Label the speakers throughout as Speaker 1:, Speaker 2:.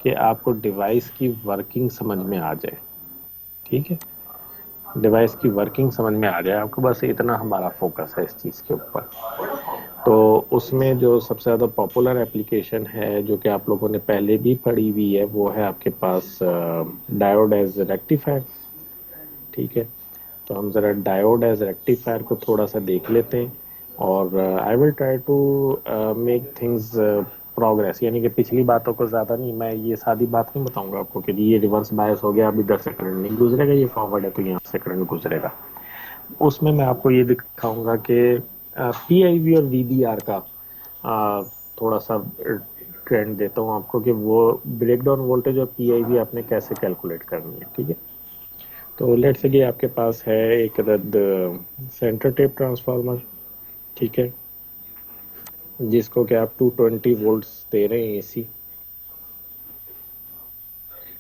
Speaker 1: कि आपको डिवाइस की वर्किंग समझ में आ जाए। ठीक है, डिवाइस की वर्किंग समझ में आ जाए आपको, बस इतना हमारा फोकस है इस चीज़ के ऊपर। तो उसमें जो सबसे ज़्यादा पॉपुलर एप्लीकेशन है जो कि आप लोगों ने पहले भी पढ़ी हुई है, वो है आपके पास डायोड एज रेक्टिफायर। ठीक है, तो हम ज़रा डायोड एज रेक्टिफायर को थोड़ा सा देख लेते हैं और I will try to make things progress, यानी कि पिछली बातों को ज़्यादा नहीं, मैं ये सादी बात नहीं बताऊंगा आपको कि ये रिवर्स बायस हो गया, अब इधर से करंट नहीं गुजरेगा, ये फॉरवर्ड है तो यहाँ से करंट गुजरेगा। उसमें मैं आपको ये दिखाऊंगा कि पीआईवी और वीबीआर का थोड़ा सा ट्रेंड देता हूँ आपको कि वो ब्रेकडाउन वोल्टेज और पीआईवी आपने कैसे कैलकुलेट करनी है। ठीक है, तो लेट्स से कि आपके पास है एक रद्द सेंटर टेप ट्रांसफार्मर। ठीक है, जिसको कि आप 220 वोल्ट्स दे रहे हैं एसी,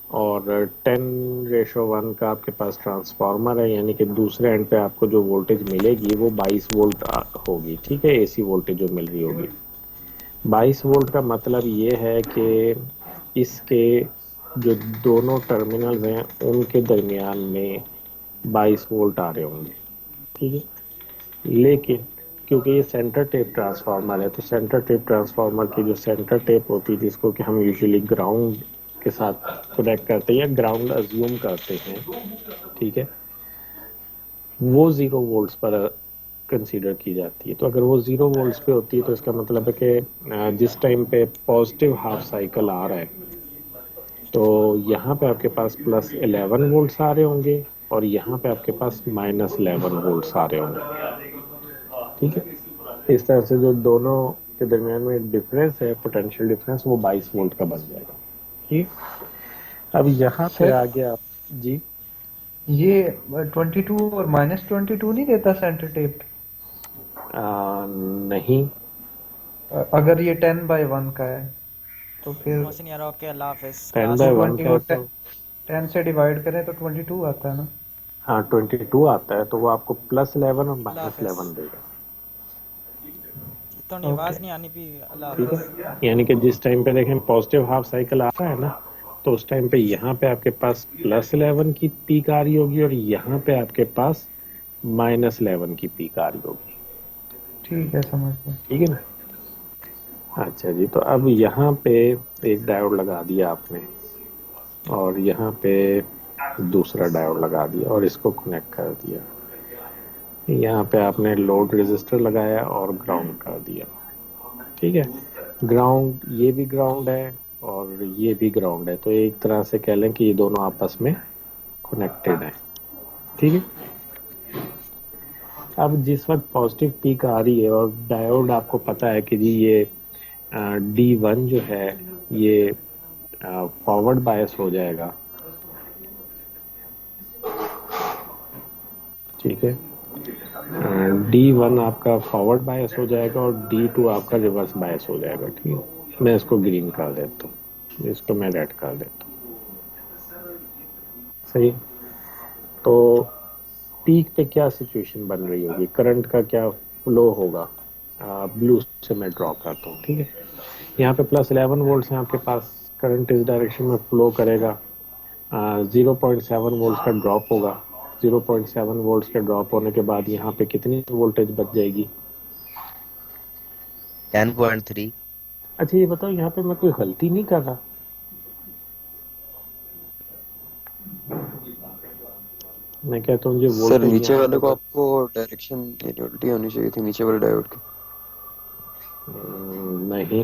Speaker 1: और 10:1 का आपके पास ट्रांसफार्मर है, यानी कि दूसरे एंड पे आपको जो वोल्टेज मिलेगी वो 22 वोल्ट होगी। ठीक है, एसी वोल्टेज जो मिल रही होगी 22 वोल्ट का मतलब ये है कि इसके जो दोनों टर्मिनल्स हैं उनके दरमियान में 22 वोल्ट आ रहे होंगे। ठीक है, लेकिन क्योंकि ये सेंटर टेप ट्रांसफार्मर है, तो सेंटर टेप ट्रांसफार्मर की जो सेंटर टेप होती है जिसको कि हम यूजुअली ग्राउंड के साथ कनेक्ट करते हैं या ग्राउंड अज्यूम करते हैं, ठीक है, वो 0 वोल्ट्स पर कंसीडर की जाती है। तो अगर वो 0 वोल्ट्स पे होती है तो इसका मतलब है कि जिस टाइम पे पॉजिटिव हाफ साइकिल आ रहा है तो यहाँ पे आपके पास +11 वोल्ट्स आ रहे होंगे और यहाँ पे आपके पास -11 वोल्ट्स आ रहे होंगे। ठीक है, इस तरह से जो दोनों के दरमियान में डिफरेंस है, पोटेंशियल डिफरेंस, वो 22 वोल्ट का बन जाएगा। ठीक, अब यहाँ पे
Speaker 2: सर
Speaker 1: आगे आप जी,
Speaker 2: ये 22 और -22 नहीं देता सेंटर टेप?
Speaker 1: नहीं,
Speaker 2: अगर ये 10/1 का है तो फिर
Speaker 3: मोहसिन यार ओके, अल्लाह हाफिज,
Speaker 1: टेन
Speaker 3: क्लास
Speaker 1: बाय
Speaker 3: है।
Speaker 1: वन
Speaker 2: 220
Speaker 1: का है
Speaker 2: को
Speaker 1: तो
Speaker 2: 10 से डिवाइड करें तो 22 आता है ना?
Speaker 1: हाँ 22 आता है, तो वो आपको +11 और
Speaker 3: अल्लाह हाफिज।
Speaker 1: -11 देगा।
Speaker 3: तो नहीं,
Speaker 2: ओके।
Speaker 3: आवाज़ नहीं आनी भी, अल्लाह
Speaker 1: ठीक
Speaker 3: हाफिज।
Speaker 1: है, यानी कि जिस टाइम पे देखें पॉजिटिव हाफ साइकिल आ रहा है ना, तो उस टाइम पे यहाँ पे आपके पास +11 की पीक आ रही होगी और यहाँ पे आपके पास -11 की पीक आ रही होगी।
Speaker 2: ठीक है, समझ गया।
Speaker 1: ठीक है ना, अच्छा जी, तो अब यहाँ पे एक डायोड लगा दिया आपने और यहाँ पे दूसरा डायोड लगा दिया और इसको कनेक्ट कर दिया। यहाँ पे आपने लोड रेजिस्टर लगाया और ग्राउंड कर दिया। ठीक है, ग्राउंड, ये भी ग्राउंड है और ये भी ग्राउंड है, तो एक तरह से कह लें कि ये दोनों आपस में कनेक्टेड है। ठीक है, अब जिस वक्त पॉजिटिव पीक आ रही है और डायोड आपको पता है कि जी ये D1 जो है ये फॉरवर्ड बायस हो जाएगा। ठीक है, D1 आपका फॉरवर्ड बायस हो जाएगा और D2 आपका रिवर्स बायस हो जाएगा। ठीक है, मैं इसको ग्रीन कर देता हूँ, इसको मैं रेड कर देता हूँ। सही, तो पीक पे क्या सिचुएशन बन रही होगी, करंट का क्या फ्लो होगा, ब्लू से मैं ड्रॉ करता हूँ। ठीक है, यहाँ पे +11 वोल्ट है आपके पास, करंट इस डायरेक्शन में फ्लो करेगा, 0.7 वोल्ट का ड्रॉप होगा। 0.7 वोल्ट के ड्रॉप होने के बाद यहाँ पे कितनी वोल्टेज बच जाएगी?
Speaker 4: 10.3।
Speaker 1: अच्छा ये बताओ, यहाँ पे मैं कोई गलती नहीं कर रहा? मैं कहता हूँ ये
Speaker 4: सर
Speaker 1: वोल्टेज
Speaker 4: नीचे
Speaker 1: यहाँ
Speaker 4: वाले
Speaker 1: पे
Speaker 4: को आपको डायरेक्शन उल्टी होनी चाहिए थी, नीचे वाले डायोड की।
Speaker 1: नहीं,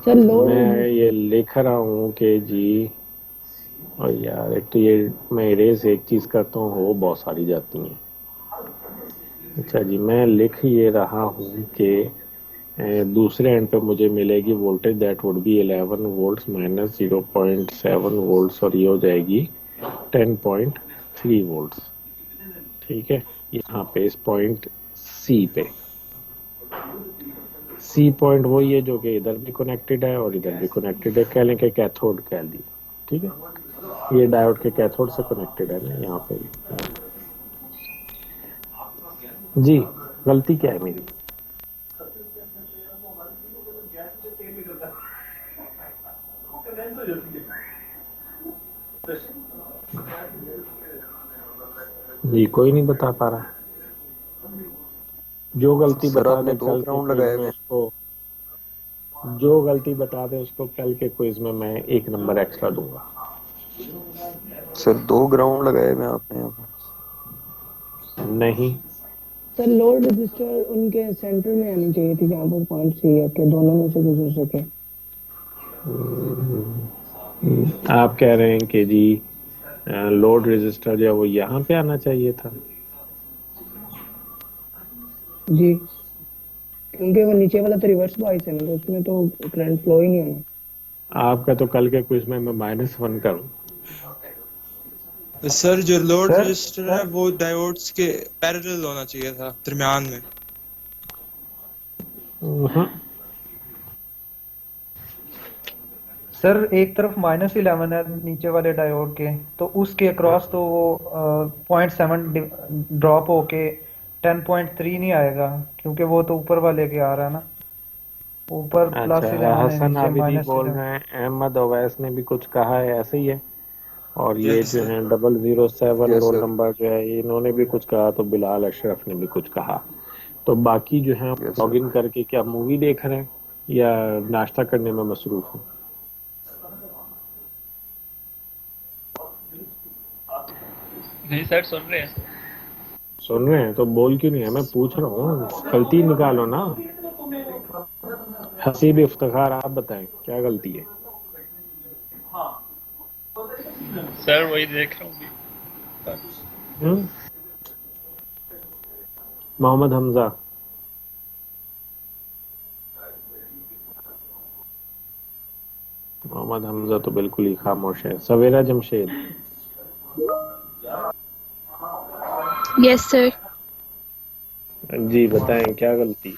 Speaker 5: सर लोड
Speaker 1: मैं
Speaker 5: रेजिस्टर।
Speaker 1: ये लिख रहा हूँ कि जी, और यार एक तो ये मैं इरेज एक चीज करता हूँ वो बहुत सारी जाती हैं। अच्छा जी, मैं लिख ये रहा हूँ कि दूसरे एंड पे मुझे मिलेगी voltage that would be 11 volts minus 0.7 volts और ये हो जाएगी 10.3 वोल्ट्स। ठीक है, यहाँ पे इस पॉइंट सी पे, सी पॉइंट वही है जो कि इधर भी कनेक्टेड है और इधर भी कनेक्टेड है, कह लें कि कैथोड कह दिया। ठीक है, ये डायोड के कैथोड से कनेक्टेड है ना यहाँ पे जी। गलती क्या है मेरी? जी कोई नहीं बता पा रहा। जो गलती
Speaker 4: सर
Speaker 1: बता
Speaker 4: आपने
Speaker 1: दे
Speaker 4: 2
Speaker 1: कल के
Speaker 4: ग्राउंड
Speaker 1: क्विज
Speaker 4: लगाए
Speaker 1: में
Speaker 4: हुए हैं।
Speaker 1: उसको, जो गलती बता दे उसको कल के क्विज में मैं 1 नंबर एक्स्ट्रा दूंगा।
Speaker 4: सर 2 ग्राउंड लगाए हुए हैं आपने यहाँ पे।
Speaker 1: नहीं
Speaker 5: सर लोड रजिस्टर उनके सेंटर में आनी चाहिए थी जहाँ पर पॉइंट चाहिए आपके दोनों में से गुजर सके।
Speaker 1: आप कह रहे हैं कि जी लोड रजिस्टर जो है वो यहाँ पे आना चाहिए था।
Speaker 5: जी क्योंकि वो नीचे वाला तो रिवर्स बाइस है ना, तो उसमें तो करंट फ्लो ही नहीं होना।
Speaker 1: आपका तो कल के क्विज में मैं -1 करूँ।
Speaker 6: सर जो लोड
Speaker 2: सर
Speaker 6: रजिस्टर है वो डायोड्स के पैरेलल होना चाहिए था, दरमियान में।
Speaker 1: हाँ,
Speaker 2: सर एक तरफ -11 है नीचे वाले डायोड के, तो उसके अक्रॉस तो वो 0.7 ड्रॉप होके 10.3 नहीं आएगा, क्योंकि वो तो ऊपर वाले के आ रहा है ना। ऊपर
Speaker 1: अच्छा
Speaker 2: +11 है,
Speaker 1: हसन
Speaker 2: नीचे
Speaker 1: आबिदी बोल
Speaker 2: -11।
Speaker 1: रहे हैं, अहमद अवैस ने भी कुछ कहा है, ऐसे ही है। और ये
Speaker 6: यस
Speaker 1: जो
Speaker 6: सर।
Speaker 1: है 007
Speaker 4: यस
Speaker 1: रोल
Speaker 4: सर।
Speaker 1: नंबर जो है इन्होंने भी कुछ कहा, तो बिलाल अशरफ ने भी कुछ कहा। तो बाकी जो है
Speaker 4: यस
Speaker 1: लॉग
Speaker 4: सर।
Speaker 1: इन करके क्या मूवी देख रहे हैं या नाश्ता करने में मसरूफ हैं?
Speaker 7: नहीं सर सुन रहे हैं।
Speaker 1: सुन रहे हैं तो बोल क्यों नहीं है? मैं पूछ रहा हूँ, गलती निकालो ना। हसीब इफ्तिखार आप बताएं क्या गलती है?
Speaker 7: सर वही देख रहा हूँ अभी।
Speaker 1: हम्म? मोहम्मद हमजा, मोहम्मद हमजा तो बिल्कुल ही खामोश है। सवेरा जमशेद,
Speaker 8: यस सर।
Speaker 1: जी बताएं क्या गलती?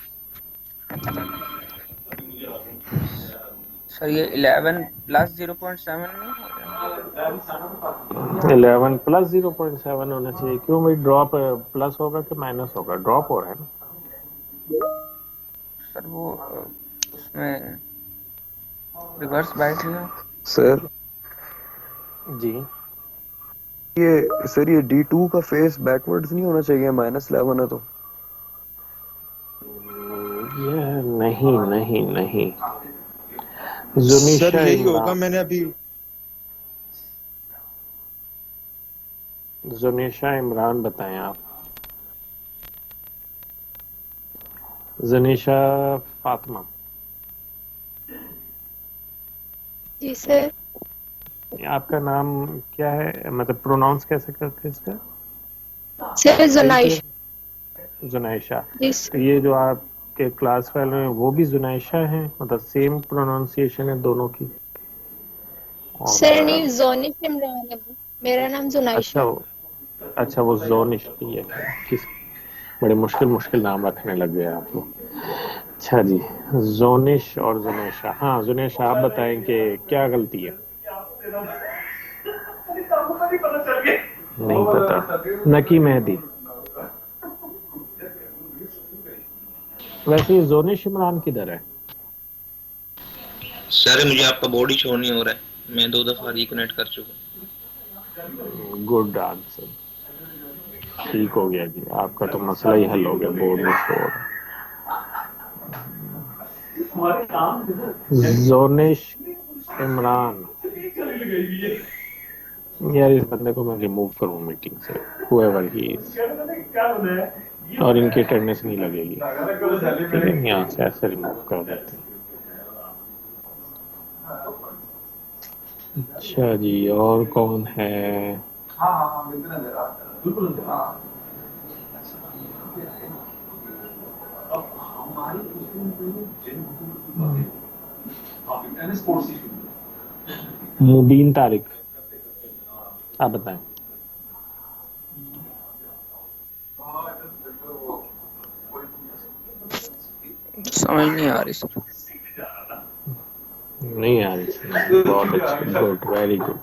Speaker 9: सर ये 11 + 0.7 नहीं हो गया?
Speaker 1: 11 + 0.7 होना चाहिए। क्यों भाई, ड्रॉप प्लस होगा कि माइनस होगा? ड्रॉप हो रहा है ना।
Speaker 9: सर वो उसमें रिवर्स बाइस नहीं हो।
Speaker 4: सर
Speaker 1: जी
Speaker 4: ये D2 का फेस बैकवर्ड्स नहीं होना चाहिए, -11 है तो।
Speaker 1: ये नहीं नहीं नहीं।
Speaker 6: सर
Speaker 1: जुनिशा
Speaker 6: यही होगा,
Speaker 1: इमरान,
Speaker 6: मैंने अभी।
Speaker 1: जुनिशा इमरान बताएं आप। जनीशा फातिमा,
Speaker 8: जी सर।
Speaker 1: आपका नाम क्या है, मतलब प्रोनाउंस कैसे करते हैं इसका?
Speaker 8: सर
Speaker 1: सही
Speaker 8: जुनाइश।
Speaker 1: से जुनाइशा।
Speaker 8: जी
Speaker 1: तो ये जो आपके क्लास फेलो हैं वो भी जुनाइशा हैं, मतलब सेम प्रोनाउंसिएशन है दोनों की? और
Speaker 8: सर नहीं, जोनिश इमरान है। मेरा नाम जुनाइशा है।
Speaker 1: अच्छा वो जोनिश भी है। किस बड़े मुश्किल मुश्किल नाम रखने लग गए आप लोग। अच्छा जी, जोनिश और जुनेशा। हाँ जुनेशा आप बताएं कि क्या गलती है? नहीं पता। नकी मेहदी, वैसे ये जोनिश इमरान किधर है?
Speaker 10: सर मुझे आपका बोर्ड ही शो नहीं हो रहा है, मैं 2 दफा रिकनेक्ट कर चुका।
Speaker 1: गुड आंसर, ठीक हो गया जी, आपका तो मसला ही हल हो गया, बोर्ड में शो हो रहा है। जोनिश इमरान, यार इस बंदे को मैं रिमूव करूं मीटिंग से, whoever he is, और इनकी अटेंडेंस नहीं लगेगी। ठीक है, यहाँ से ऐसे रिमूव कर देते हैं। अच्छा जी, और कौन है? मुबीन तारिक, आप बताएं।
Speaker 9: समझ नहीं आ रही सर।
Speaker 1: नहीं आ रही? बहुत अच्छा, गुड, वेरी गुड।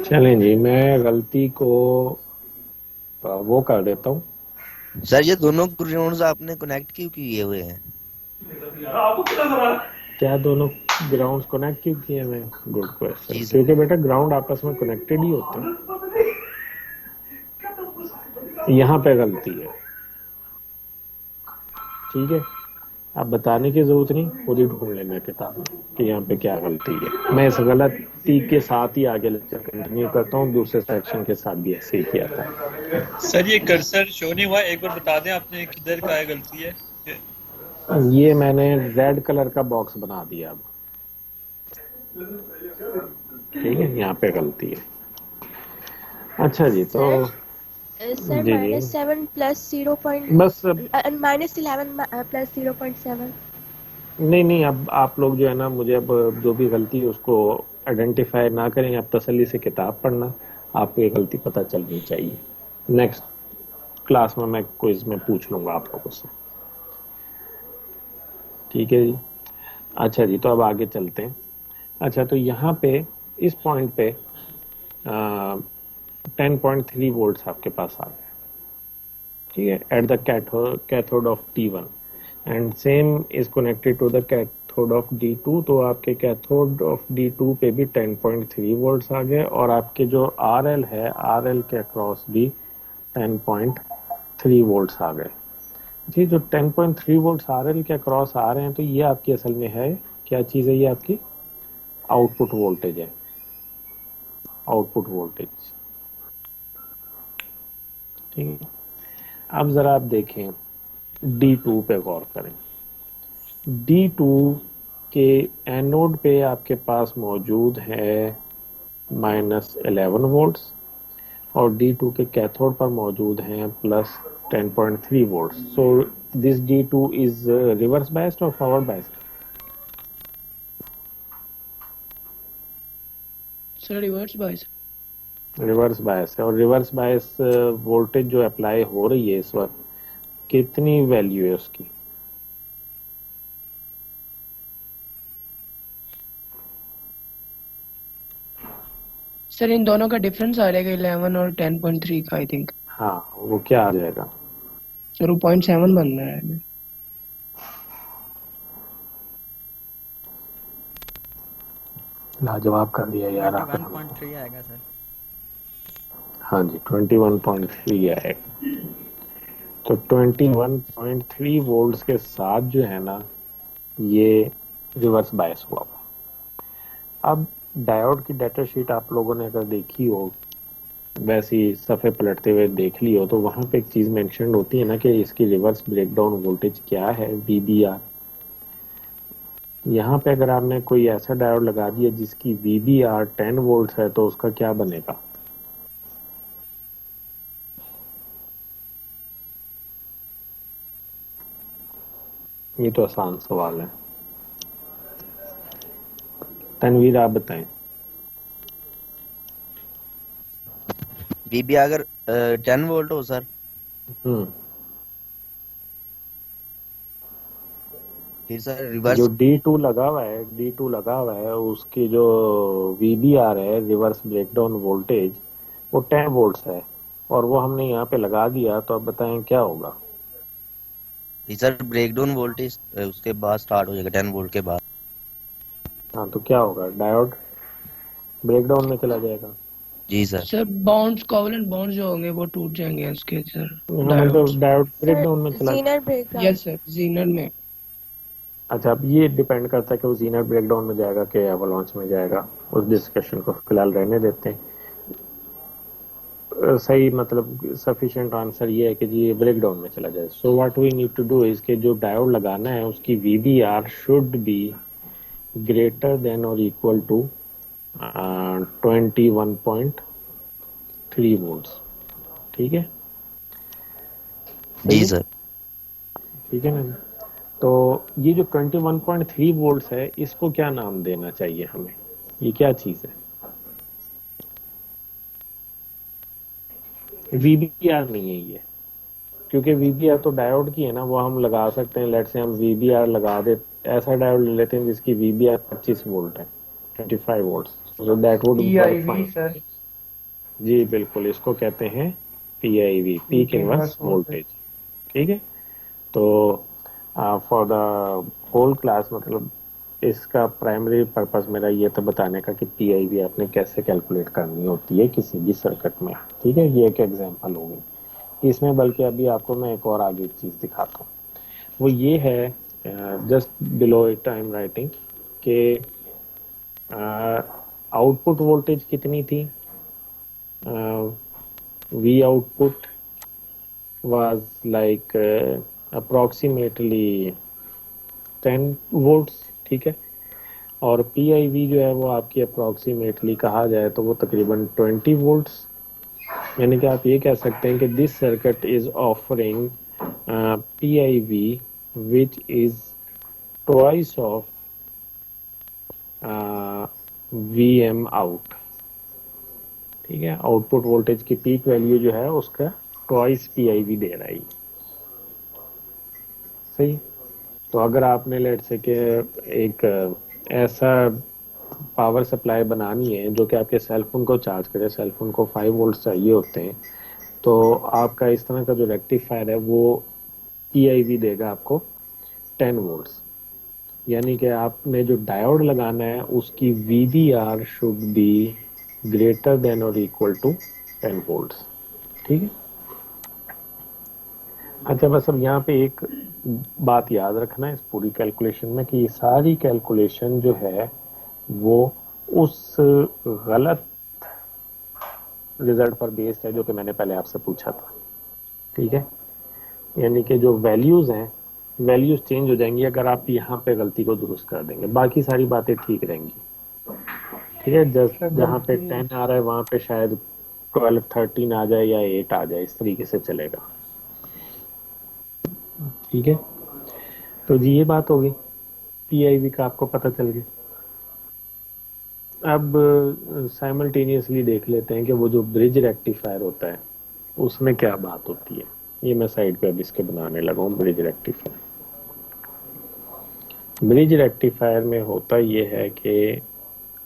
Speaker 1: चलें जी, मैं गलती को वो कर देता हूँ।
Speaker 11: सर ये दोनों ग्राउंड्स आपने कनेक्ट क्यों किए हुए हैं?
Speaker 1: क्या दोनों ग्राउंड कनेक्ट क्यों किए मैं? Good question.
Speaker 10: जी सर।
Speaker 1: क्योंकि बेटा ग्राउंड आपस में कनेक्टेड ही होते हैं। यहाँ पे गलती है, ठीक है। आप बताने की जरूरत नहीं, खुद ही ढूंढ लेना किताब में कि यहाँ पे क्या गलती है। मैं इस गलती के साथ ही आगे लेक्चर कंटिन्यू करता हूँ। दूसरे सेक्शन के साथ भी ऐसे ही किया था।
Speaker 7: सर ये कर्सर शो नहीं हुआ, एक बार बता दें आपने किधर का है गलती है?
Speaker 1: ये मैंने रेड कलर का बॉक्स बना दिया अब, ठीक है। यहाँ पे गलती है। अच्छा जी, तो
Speaker 8: सर
Speaker 1: जी जी
Speaker 8: -7 प्लस 0.
Speaker 1: बस
Speaker 8: -11 प्लस 0.7.
Speaker 1: नहीं, अब आप लोग जो है ना, मुझे अब जो भी गलती है उसको आइडेंटिफाई ना करें। आप तसल्ली से किताब पढ़ना, आपको ये गलती पता चलनी चाहिए। नेक्स्ट क्लास में मैं क्विज में पूछ लूंगा आप लोगों से, ठीक है जी। अच्छा जी, तो अब आगे चलते हैं। अच्छा, तो यहाँ पे इस पॉइंट पे 10.3 वोल्ट्स आपके पास आ गए, ठीक है, at the cathode of T1 and same is connected to the cathode of D2। तो आपके कैथोड ऑफ D2 पे भी 10.3 वोल्ट्स आ गए, और आपके जो RL है, RL के अक्रॉस भी 10.3 वोल्ट्स आ गए जी। जो 10.3 वोल्ट्स RL के अक्रॉस आ रहे हैं, तो ये आपकी असल में है क्या चीज़ है? ये आपकी आउटपुट वोल्टेज है, आउटपुट वोल्टेज, ठीक है। अब जरा आप देखें D2 पे गौर करें। D2 के एनोड पे आपके पास मौजूद है -11 वोल्ट्स, और D2 के कैथोड पर मौजूद हैं +10.3 volts. So this D2 is reverse biased और forward biased?
Speaker 5: Sir reverse bias.
Speaker 1: Reverse bias है। और रिवर्स बायस वोल्टेज जो अप्लाई हो रही है इस वक्त, कितनी वैल्यू है उसकी?
Speaker 5: सर इन दोनों का डिफरेंस आ जाएगा 11 और 10.3 का आई थिंक।
Speaker 1: हाँ, वो क्या आ जाएगा?
Speaker 5: सर वो 0.7 बन रहा है।
Speaker 1: लाजवाब कर दिया यार आपने।
Speaker 3: 21.3 आएगा सर।
Speaker 1: हाँ जी, 21.3 आएगा। तो 21.3 वोल्ट्स के साथ जो है ना, ये रिवर्स बायस हुआ हुआ। अब डायोड की डाटा शीट आप लोगों ने अगर देखी हो, वैसे ही सफ़े पलटते हुए देख ली हो, तो वहाँ पे एक चीज़ मेंशन होती है ना कि इसकी रिवर्स ब्रेकडाउन वोल्टेज क्या है, VBR। यहाँ पे अगर आपने कोई ऐसा डायोड लगा दिया जिसकी VBR 10 वोल्ट्स है, तो उसका क्या बनेगा? ये तो आसान सवाल है। तनवीर आप बताएं।
Speaker 10: VB अगर 10 वोल्ट हो सर, फिर सर रिवर्स
Speaker 1: जो D2 लगा हुआ है, D2 लगा हुआ है, उसकी जो VBR है, रिवर्स ब्रेकडाउन वोल्टेज, वो 10 वोल्ट्स है, और वो हमने यहाँ पे लगा दिया। तो अब बताएं क्या होगा?
Speaker 10: सर ब्रेकडाउन वोल्टेज उसके बाद स्टार्ट हो जाएगा 10 वोल्ट के बाद।
Speaker 1: हाँ, तो क्या होगा? डायोड ब्रेकडाउन में चला जाएगा।
Speaker 10: जी sir.
Speaker 5: Sir bonds covalent bonds जो होंगे वो टूट जाएंगे इसके सर।
Speaker 1: हाँ, तो डायोड ब्रेकडाउन में चला।
Speaker 8: Zener breakdown.
Speaker 5: Yes sir, Zener में।
Speaker 1: अच्छा, अब ये डिपेंड करता है कि वो जीनर ब्रेकडाउन में जाएगा कि एवलांच में जाएगा। उस डिस्कशन को फिलहाल रहने देते हैं। सही मतलब सफिशिएंट आंसर ये है कि जी ये ब्रेकडाउन में चला जाए। So what we need to do is कि जो डायोड लगाना है उसकी VBR should be greater than और इक्वल टू 21.3 वोल्ट्स, ठीक है।
Speaker 10: जी सर।
Speaker 1: ठीक है ना। तो ये जो 21.3 वोल्ट्स है, इसको क्या नाम देना चाहिए हमें? ये क्या चीज है? VBR नहीं है ये, क्योंकि VBR तो डायोड की है ना, वो हम लगा सकते हैं। लेट से हम VBR लगा दे, ऐसा डायोड ले लेते हैं जिसकी VBR 25 वोल्ट है, 25 volt, so that would work fine.
Speaker 2: Sir
Speaker 1: जी बिल्कुल, इसको कहते हैं PIV, पीक इनवर्स वोल्टेज, ठीक है। तो फॉर द होल क्लास, मतलब इसका प्राइमरी पर्पस मेरा ये था बताने का कि पीआईवी आपने कैसे कैलकुलेट करनी होती है किसी भी सर्किट में, ठीक है। ये एक एग्जांपल हो गई इसमें, बल्कि अभी आपको मैं एक और आगे एक चीज़ दिखाता हूँ। वो ये है, just below it I am writing कि आउटपुट वोल्टेज कितनी थी, we output was like approximately 10 volts, ठीक है। और पीआईवी जो है वो आपकी अप्रोक्सीमेटली कहा जाए तो वो तकरीबन 20 वोल्ट्स, यानी कि आप ये कह सकते हैं कि this circuit is offering PIV which is twice of VM out, ठीक है। आउटपुट वोल्टेज की पीक वैल्यू जो है उसका ट्वाइस पीआईवी दे रहा है, सही। तो अगर आपने लेट से कि एक ऐसा पावर सप्लाई बनानी है जो कि आपके सेल फोन को चार्ज करे, सेल फोन को 5 वोल्ट चाहिए होते हैं, तो आपका इस तरह का जो रेक्टिफायर है वो पीआईवी देगा आपको 10 वोल्ट्स, यानी कि आपने जो डायोड लगाना है उसकी VDR should be greater than और इक्वल टू 10 वोल्ट्स, ठीक है। अच्छा, बस अब यहाँ पे एक बात याद रखना है इस पूरी कैलकुलेशन में कि ये सारी कैलकुलेशन जो है वो उस गलत रिजल्ट पर बेस्ड है जो कि मैंने पहले आपसे पूछा था, ठीक है। यानी कि जो वैल्यूज हैं, वैल्यूज चेंज हो जाएंगी अगर आप यहाँ पे गलती को दुरुस्त कर देंगे, बाकी सारी बातें ठीक रहेंगी, ठीक है। जहाँ पे 10 आ रहा है वहां पे शायद 12 13 आ जाए या 8 आ जाए, इस तरीके से चलेगा, ठीक है। तो जी ये बात होगी, पीआईवी का आपको पता चल गया। अब साइमल्टेनियसली देख लेते हैं कि वो जो ब्रिज रेक्टिफायर होता है उसमें क्या बात होती है। ये मैं साइड पे अब इसके बनाने लगा हूँ ब्रिज रेक्टिफायर। ब्रिज रेक्टिफायर में होता ये है कि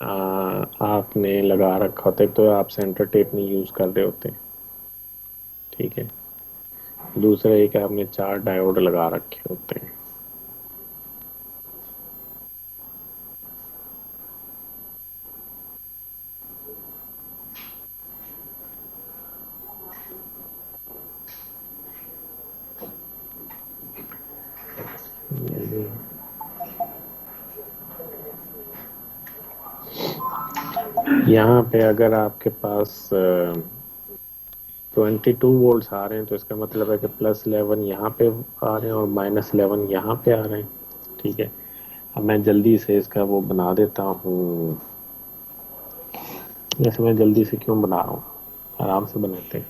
Speaker 1: आपने लगा रखा होता है, तो आप सेंटर टेप नहीं यूज कर रहे होते, ठीक है। दूसरा एक आपने 4 डायोड लगा रखे होते हैं, यहाँ पे अगर आपके पास 22 वोल्ट्स आ रहे हैं तो इसका मतलब है कि +11 यहाँ पे आ रहे हैं और -11 यहाँ पे आ रहे हैं, ठीक है। अब मैं जल्दी से इसका वो बना देता हूँ, जैसे मैं जल्दी से क्यों बना रहा हूँ, आराम से बनाते हैं।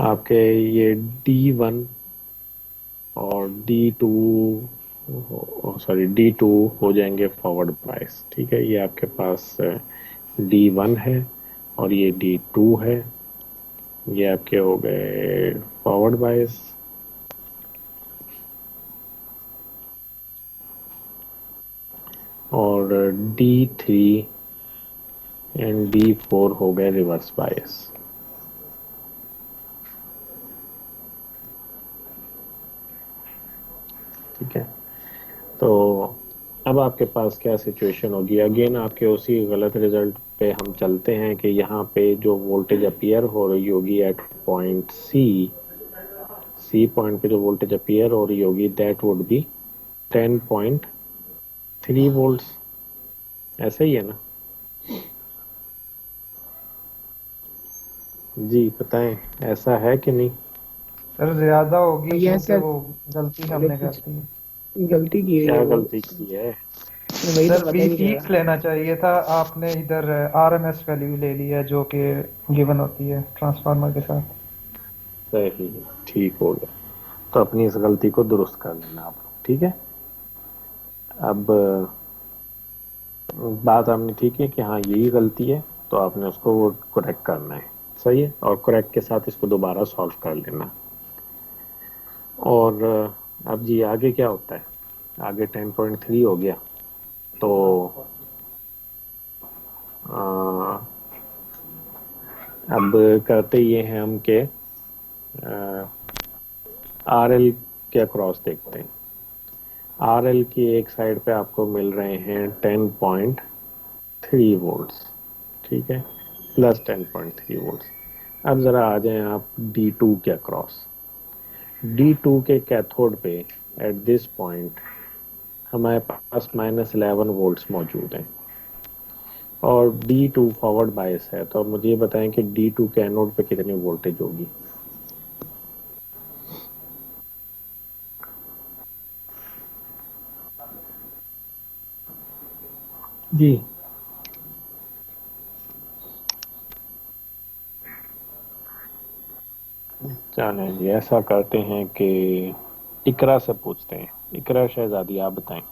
Speaker 1: आपके ये D1 और D2 हो जाएंगे फॉरवर्ड बायस, ठीक है। ये आपके पास D1 है और ये D2 है, ये आपके हो गए फॉरवर्ड बायस। और D3 एंड D4 हो गए रिवर्स बायस, ठीक है। तो अब आपके पास क्या सिचुएशन होगी, अगेन आपके उसी गलत रिजल्ट पे हम चलते हैं कि यहाँ पे जो वोल्टेज अपीयर हो रही होगी एट पॉइंट सी पॉइंट पे जो वोल्टेज अपीयर हो रही होगी दैट वुड बी 10.3 वोल्ट्स, ऐसा ही है ना जी, बताएं ऐसा है कि नहीं।
Speaker 2: सर ज्यादा होगी
Speaker 5: ये
Speaker 2: क्योंकि
Speaker 5: क्या
Speaker 2: वो गलती हमने कर दी।
Speaker 5: गलती की है
Speaker 1: क्या
Speaker 5: वो?
Speaker 1: गलती की है?
Speaker 5: वही तो
Speaker 2: सर
Speaker 5: पता
Speaker 2: वी
Speaker 5: नहीं
Speaker 2: पीक्स
Speaker 5: चला।
Speaker 2: लेना चाहिए था, आपने इधर आरएमएस वैल्यू ले ली है जो कि गिवन होती है ट्रांसफार्मर के साथ।
Speaker 1: सही, ठीक हो गया। तो अपनी इस गलती को दुरुस्त कर लेना आप लोग, ठीक है। अब बात आपने ठीक है कि हाँ यही गलती है, तो आपने उसको वो करेक्ट करना है, सही है। और करेक्ट के साथ इसको दोबारा सॉल्व कर लेना। और अब जी आगे क्या होता है, आगे 10.3 हो गया, तो अब करते ये हैं हम के RL के अक्रॉस देखते हैं। RL की एक साइड पे आपको मिल रहे हैं 10.3 वोल्ट्स, ठीक है, प्लस 10.3 वोल्ट्स। अब ज़रा आ जाएं आप D2 के अक्रॉस। D2 के कैथोड पे एट दिस पॉइंट हमारे पास -11 वोल्ट्स मौजूद हैं और D2 फॉरवर्ड बायस है। तो अब मुझे ये बताएं कि D2 के एनोड पे कितनी वोल्टेज होगी। जी चलें जी, ऐसा करते हैं कि इकरा से पूछते हैं। इकरा शहजादी, आप बताएं।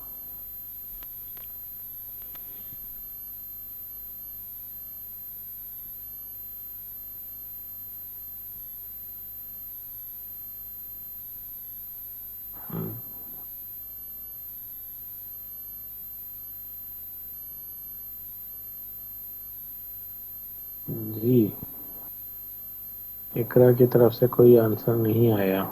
Speaker 1: जी, इकरा की तरफ से कोई आंसर नहीं आया।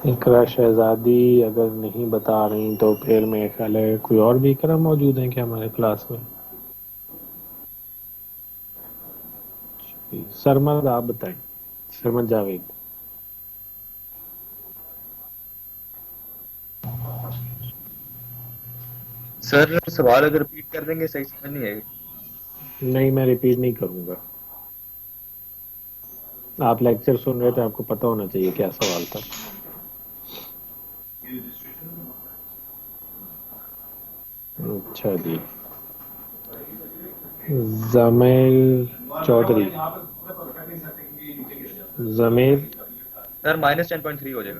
Speaker 1: इकरा शहजादी अगर नहीं बता रही तो फिर मेरे ख्याल है कोई और भी इकरा मौजूद है क्या हमारे क्लास में। सरमद, आप बताएं। सरमद जावेद।
Speaker 10: सर सवाल अगर रिपीट कर देंगे सही समझ नहीं आएगी।
Speaker 1: नहीं, मैं रिपीट नहीं करूंगा। आप लेक्चर सुन रहे थे, आपको पता होना चाहिए क्या सवाल था। अच्छा जी, जमीर चौधरी। जमीर,
Speaker 10: सर -10.3 हो जाएगा।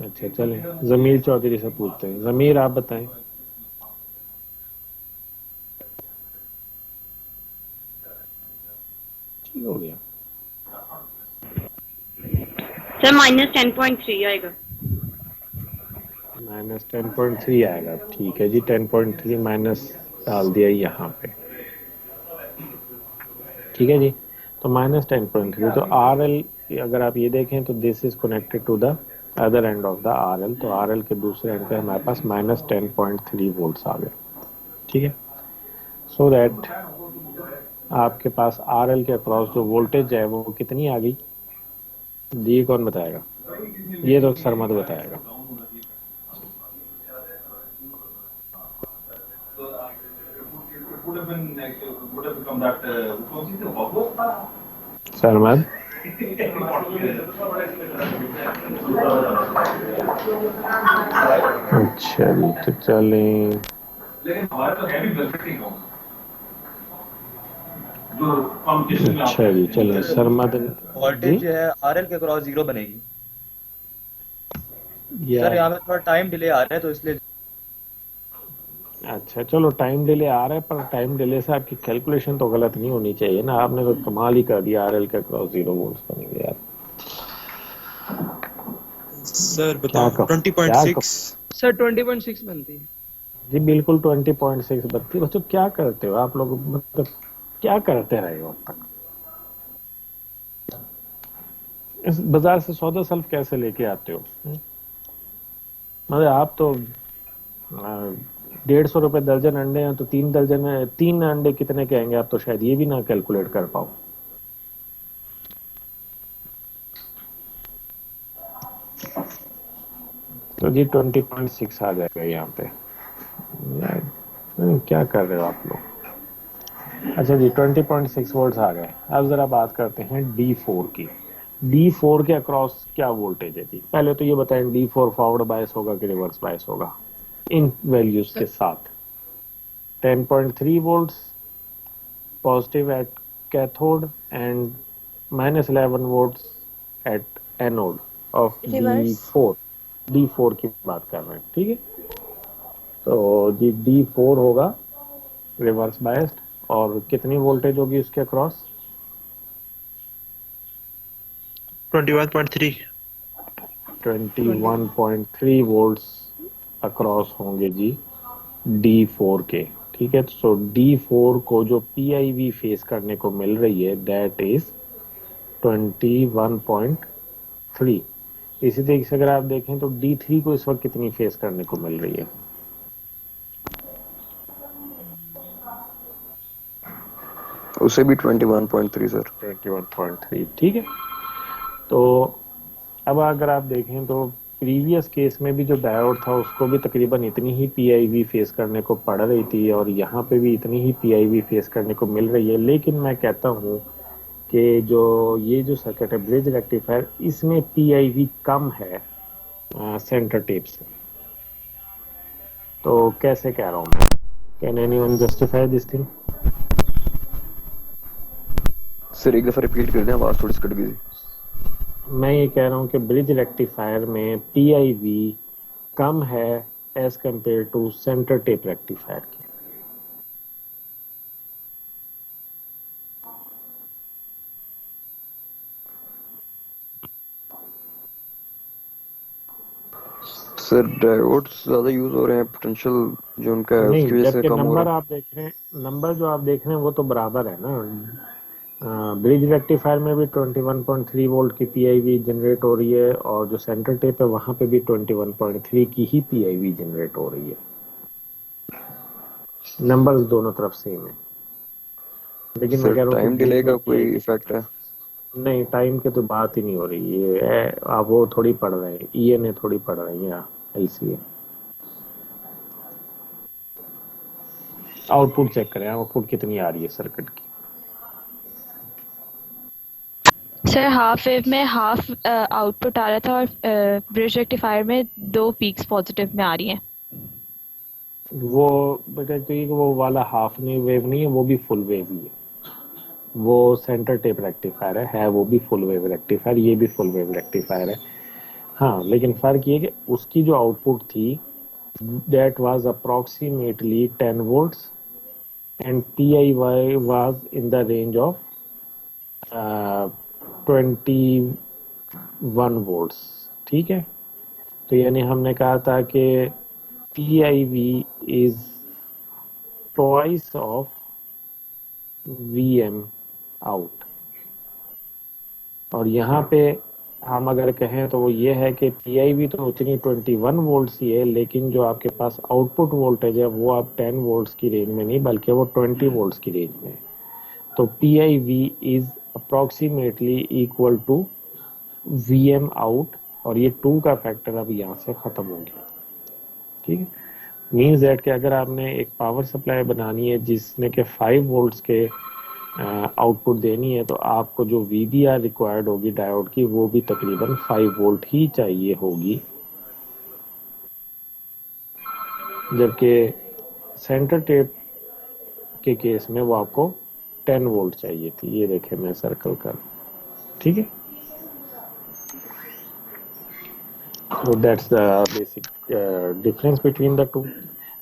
Speaker 1: अच्छा चलें, जमीर चौधरी से पूछते हैं। जमीर, आप बताएं। ठीक हो गया
Speaker 11: सर -10.3 आएगा।
Speaker 1: -10.3 आएगा, ठीक है जी। 10.3 माइनस डाल दिया यहाँ पे, ठीक है जी। तो -10.3, तो RL अगर आप ये देखें तो this is connected to the other end of the RL। तो RL के दूसरे एंड पे हमारे पास -10.3 वोल्ट्स आ गए, ठीक है। सो दैट आपके पास RL के अक्रॉस जो वोल्टेज है वो कितनी आ गई, ये कौन बताएगा? ये तो सरमद बताएगा। सरमद, अच्छा जी, तो चलें। अच्छा जी, चलें सरमद जी।
Speaker 10: वोल्टेज जो है आरएल के क्रॉस 0 बनेगी। सर यहाँ पे थोड़ा टाइम डिले आ रहा है तो इसलिए।
Speaker 1: अच्छा चलो, टाइम डिले आ रहा है, पर टाइम डिले से आपकी कैलकुलेशन तो गलत नहीं होनी चाहिए ना। आपने तो कमाल ही कर दिया, RL के क्रॉस 0 वोल्ट्स बनेंगे यार।
Speaker 6: सर बताओ। 20.6
Speaker 9: सर 20.6 बनती है
Speaker 1: जी, बिल्कुल 20.6 बनती है। बच्चों क्या करते हो आप लोग, मतलब क्या करते रहे हो अब तक? इस बाजार से सौदा सल्फ कैसे लेके आते हो? मतलब आप तो 150 रुपए दर्जन अंडे हैं, तो 3 अंडे कितने के आएंगे आप तो शायद ये भी ना कैलकुलेट कर पाओ। तो जी 20.6 आ जाएगा यहाँ पे यार। क्या कर रहे हो आप लोग? अच्छा जी, 20.6 वोल्ट्स आ गए। अब जरा बात करते हैं D4 की। D4 के अक्रॉस क्या वोल्टेज है जी? पहले तो ये बताएं, D4 फॉरवर्ड बायस होगा कि रिवर्स बायस होगा इन वैल्यूज के साथ। 10.3 volts positive at cathode and -11 volts at anode of D4। D4 की बात कर रहे हैं, ठीक है। तो जी D4 होगा रिवर्स बायस्ड, और कितनी वोल्टेज होगी उसके अक्रॉस?
Speaker 6: 21.3
Speaker 1: 21.3 वोल्ट्स अक्रॉस होंगे जी D4 के, ठीक है। सो D4 को जो PIV फेस करने को मिल रही है दैट इज 21.3। इसी तरीके से अगर आप देखें तो D3 को इस वक्त कितनी फेस करने को मिल रही है?
Speaker 4: उसे भी 21.3 सर।
Speaker 1: 21.3, ठीक है। तो अब अगर आप देखें तो प्रीवियस केस में भी जो डायोड था उसको भी तकरीबन इतनी ही PIV फेस करने को पड़ रही थी और यहाँ पे भी इतनी ही PIV फेस करने को मिल रही है, लेकिन मैं कहता हूँ कि जो ये जो सर्किट है ब्रिज रेक्टिफायर, इसमें PIV कम है सेंटर टेप से। तो कैसे कह रहा हूँ मैं? Can anyone justify this thing?
Speaker 4: Sir एक दफा रिपीट कर दें, आवाज थोड़ी सी कट गई थी।
Speaker 1: मैं ये कह रहा हूँ कि ब्रिज रेक्टिफायर में PIV कम है as compare to centre tap rectifier के।
Speaker 4: सर डायोड्स ज्यादा यूज हो रहे हैं, पोटेंशियल जो उनका है
Speaker 1: नहीं,
Speaker 4: उसकी वजह से
Speaker 1: जबकि
Speaker 4: कम हो
Speaker 1: नंबर
Speaker 4: रहा
Speaker 1: आप देख रहे हैं, नंबर जो आप देख रहे हैं वो तो बराबर है ना। ब्रिज रेक्टिफायर में भी 21.3 वोल्ट की PIV जनरेट हो रही है और जो सेंटर टेप है वहां पे भी 21.3 की ही PIV जनरेट हो रही है। नंबर्स दोनों तरफ सेम है, लेकिन
Speaker 4: है।
Speaker 1: मैं
Speaker 4: सर
Speaker 1: कह रहा हूँ
Speaker 4: टाइम
Speaker 1: कि
Speaker 4: डिले का
Speaker 1: ब्रिज
Speaker 4: कोई
Speaker 1: में
Speaker 4: इफेक्ट है?
Speaker 1: नहीं, टाइम की तो बात ही नहीं हो रही है। आप वो थोड़ी पढ़ रहे हैं, ENA थोड़ी पढ़ रही हैं आप, ICA। आउटपुट चेक करें, आउटपुट कितनी आ रही है सर्किट की।
Speaker 11: सर हाफ वेव में हाफ आउटपुट आ रहा था और ब्रिज रेक्टिफायर में 2 पीक्स पॉजिटिव में आ रही हैं।
Speaker 1: वो बेटा तो वो वाला हाफ नहीं वेव नहीं है, वो भी फुल वेव ही है। वो सेंटर टेप रेक्टिफायर है वो भी फुल वेव रेक्टिफायर, ये भी फुल वेव रेक्टिफायर है। हाँ, लेकिन फर्क ये कि उसकी जो आउटपुट थी that was approximately 10 volts and PIV was in the range of 21 volts, ठीक है। तो यानी हमने कहा था कि PIV is twice of VM out, और यहाँ पे हम अगर कहें तो वो ये है कि PIV तो उतनी 21 वोल्ट्स ही है, लेकिन जो आपके पास आउटपुट वोल्टेज है वो आप 10 वोल्ट्स की रेंज में नहीं बल्कि वो 20 वोल्ट्स की रेंज में है। तो PIV is approximately equal to VM out, और ये 2 का फैक्टर अब यहाँ से खत्म हो गया, ठीक है। मीन्स दैट कि अगर आपने एक पावर सप्लाई बनानी है जिसने के 5 वोल्ट्स के आउटपुट देनी है, तो आपको जो VBR रिक्वायर्ड होगी डायोड की वो भी तकरीबन 5 वोल्ट ही चाहिए होगी, जबकि सेंटर टेप के केस में वो आपको 10 वोल्ट चाहिए थी। ये देखें मैं सर्कल कर, ठीक है। So that's the basic difference between the two.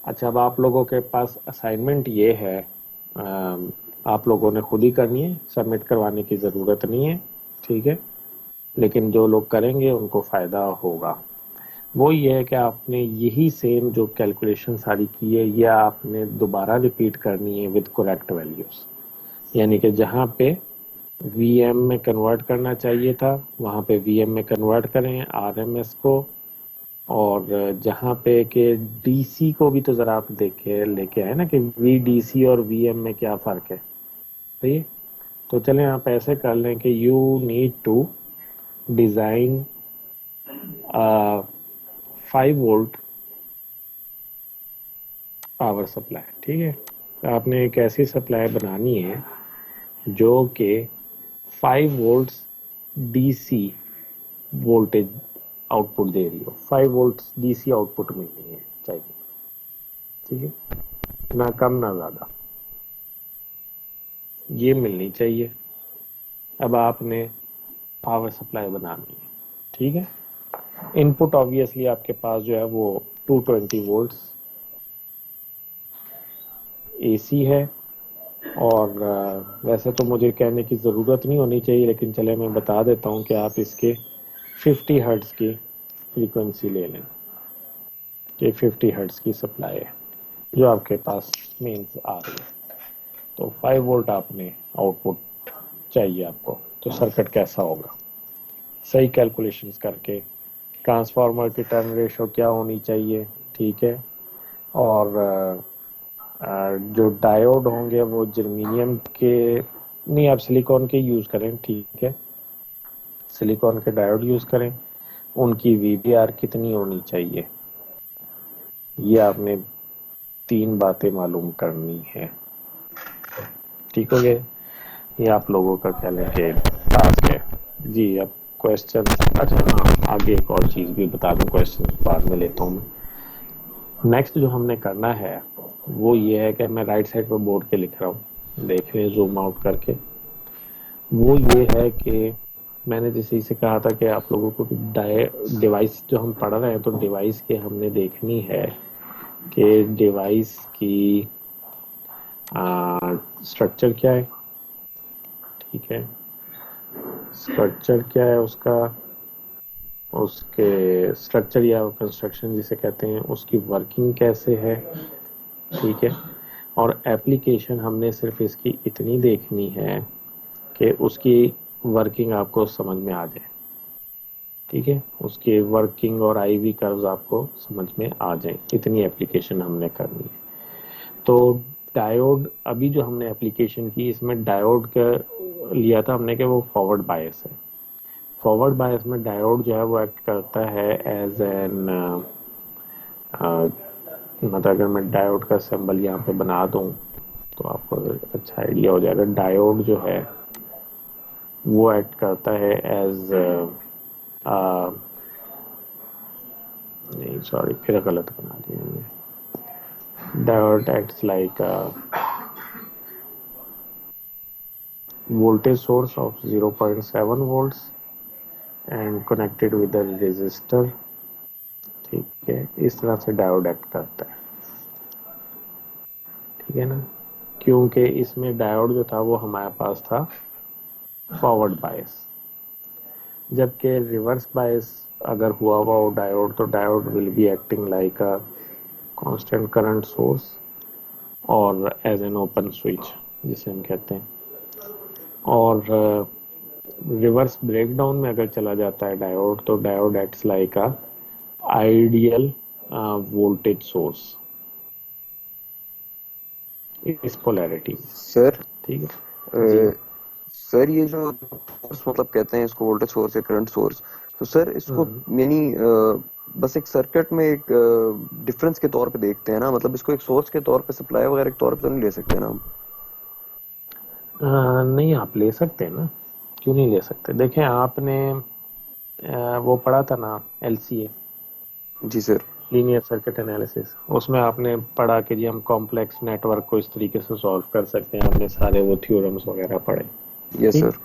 Speaker 1: अच्छा, अब आप लोगों के पास असाइनमेंट ये है, आप लोगों ने खुद ही करनी है, सबमिट करवाने की ज़रूरत नहीं है, ठीक है। लेकिन जो लोग करेंगे उनको फ़ायदा होगा। वो ये है कि आपने यही सेम जो कैलकुलेशन सारी की है ये आपने दोबारा रिपीट करनी है विद करेक्ट वैल्यूज़, यानी कि जहाँ पे VM में कन्वर्ट करना चाहिए था वहाँ पे VM में कन्वर्ट करें RMS को, और जहाँ पे कि DC को भी तो ज़रा आप देखे लेके आए ना कि VDC और VM में क्या फ़र्क है, सही है। तो चलें आप ऐसे कर लें कि you need to design 5 volt power supply, ठीक है। तो आपने एक ऐसी सप्लाई बनानी है जो कि 5 वोल्ट्स DC वोल्टेज आउटपुट दे रही हो, 5 वोल्ट्स DC आउटपुट में नहीं है चाहिए, ठीक है, ना कम ना ज़्यादा, ये मिलनी चाहिए। अब आपने पावर सप्लाई बनानी है, ठीक है। इनपुट ऑब्वियसली आपके पास जो है वो 220 वोल्ट्स AC है, और वैसे तो मुझे कहने की ज़रूरत नहीं होनी चाहिए, लेकिन चले मैं बता देता हूँ कि आप इसके 50 हर्ट्ज़ की फ्रीक्वेंसी ले लें, कि 50 हर्ट्ज की सप्लाई है जो आपके पास मेंस आ रही है, तो 5 वोल्ट आपने आउटपुट चाहिए आपको, तो सर्किट कैसा होगा? सही कैलकुलेशंस करके ट्रांसफार्मर की टर्न रेशो क्या होनी चाहिए, ठीक है, और जो डायोड होंगे वो जर्मेनियम के नहीं, आप सिलिकॉन के यूज़ करें, ठीक है, सिलिकॉन के डायोड यूज़ करें। उनकी वीबीआर कितनी होनी चाहिए, ये आपने 3 बातें मालूम करनी है, ठीक हो गया? ये आप लोगों का कह लें कि टास्क है जी। अब क्वेश्चन, अच्छा हाँ, आगे एक और चीज़ भी बता दूं, क्वेश्चन बाद में लेता हूँ मैं। नेक्स्ट जो हमने करना है वो ये है कि मैं राइट साइड पर बोर्ड के लिख रहा हूँ, देख रहे हैं जूम आउट करके। वो ये है कि मैंने जैसे इसे कहा था कि आप लोगों को डिवाइस जो हम पढ़ रहे हैं, तो डिवाइस के हमने देखनी है कि डिवाइस की स्ट्रक्चर क्या है, ठीक है, स्ट्रक्चर क्या है उसका, उसके स्ट्रक्चर या कंस्ट्रक्शन जिसे कहते हैं, उसकी वर्किंग कैसे है, ठीक है, और एप्लीकेशन हमने सिर्फ इसकी इतनी देखनी है कि उसकी वर्किंग आपको समझ में आ जाए, ठीक है, उसकी वर्किंग और आईवी कर्व्स आपको समझ में आ जाए, इतनी एप्लीकेशन हमने करनी है। तो डायोड, अभी जो हमने एप्लीकेशन की इसमें डायोड का लिया था हमने कि वो फॉरवर्ड बायस है। फॉरवर्ड बायस में डायोड जो है वो एक्ट करता है एज एन, मतलब अगर मैं डायोड का सिंबल यहाँ पे बना दूं तो आपको अच्छा आइडिया हो जाएगा। डायोड जो है वो एक्ट करता है एज, नहीं सॉरी, फिर गलत बना दिया मैंने। Diode acts like voltage source of 0.7 volts and connected with a resistor, ठीक है, इस तरह से डायोड एक्ट करता है, ठीक है ना, क्योंकि इसमें डायोड जो था वो हमारे पास था फॉरवर्ड बायस, जबकि रिवर्स बायस अगर हुआ हो डायोड, तो diode will be acting like a constant current source और एज एन ओपन स्विच जिसे हम कहते हैं। और रिवर्स ब्रेकडाउन में अगर चला जाता है डायोड, तो diode acts like a ideal voltage source इस पोलैरिटी,
Speaker 4: सर
Speaker 1: ठीक है जी।
Speaker 4: सर ये जो सोर्स मतलब कहते हैं इसको वोल्टेज सोर्स या करंट सोर्स, तो सर इसको यानी बस एक सर्किट में एक डिफरेंस के तौर पे देखते हैं ना, मतलब इसको एक सोर्स के तौर पे, सप्लाई वगैरह के तौर पे तो नहीं ले सकते ना हम?
Speaker 1: नहीं, आप ले सकते हैं ना, क्यों नहीं ले सकते? देखें, आपने वो पढ़ा था ना LCA,
Speaker 4: जी सर,
Speaker 1: लीनियर सर्किट एनालिसिस, उसमें आपने पढ़ा कि जी हम कॉम्प्लेक्स नेटवर्क को इस तरीके से सॉल्व कर सकते हैं, आपने सारे वो थ्योरम्स वगैरह पढ़े।
Speaker 4: Yes sir.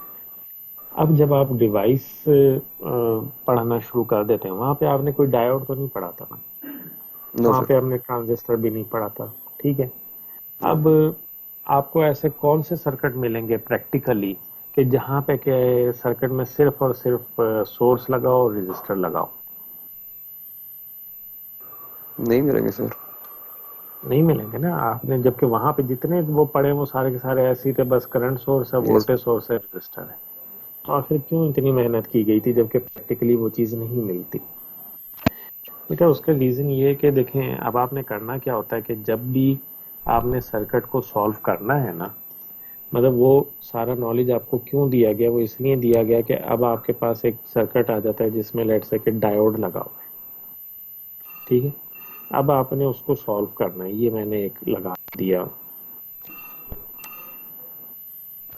Speaker 1: अब जब आप डिवाइस पढ़ना शुरू कर देते हैं, वहां पे आपने कोई डायोड तो नहीं पढ़ा था ना, वहां पे आपने ट्रांजिस्टर भी नहीं पढ़ा था, ठीक है। अब आपको ऐसे कौन से सर्किट मिलेंगे प्रैक्टिकली कि जहां पे के सर्किट में सिर्फ और सिर्फ सोर्स लगाओ और रेजिस्टर लगाओ?
Speaker 4: नहीं मिलेंगे सर,
Speaker 1: नहीं मिलेंगे ना आपने, जबकि वहां पे जितने वो पड़े वो सारे के सारे ऐसे ही थे, बस करंट सोर्स है, वोल्टेज सोर्स है, रेजिस्टर है। तो आखिर क्यों इतनी मेहनत की गई थी जबकि प्रैक्टिकली वो चीज नहीं मिलती? बेटा उसका रीजन ये है कि देखें, अब आपने करना क्या होता है कि जब भी आपने सर्किट को सॉल्व करना है ना, मतलब वो सारा नॉलेज आपको क्यों दिया गया, वो इसलिए दिया गया कि अब आपके पास एक सर्किट आ जाता है जिसमें लेट्स से कि डायोड लगा हुआ है, ठीक है, अब आपने उसको सॉल्व करना है। ये मैंने एक लगा दिया,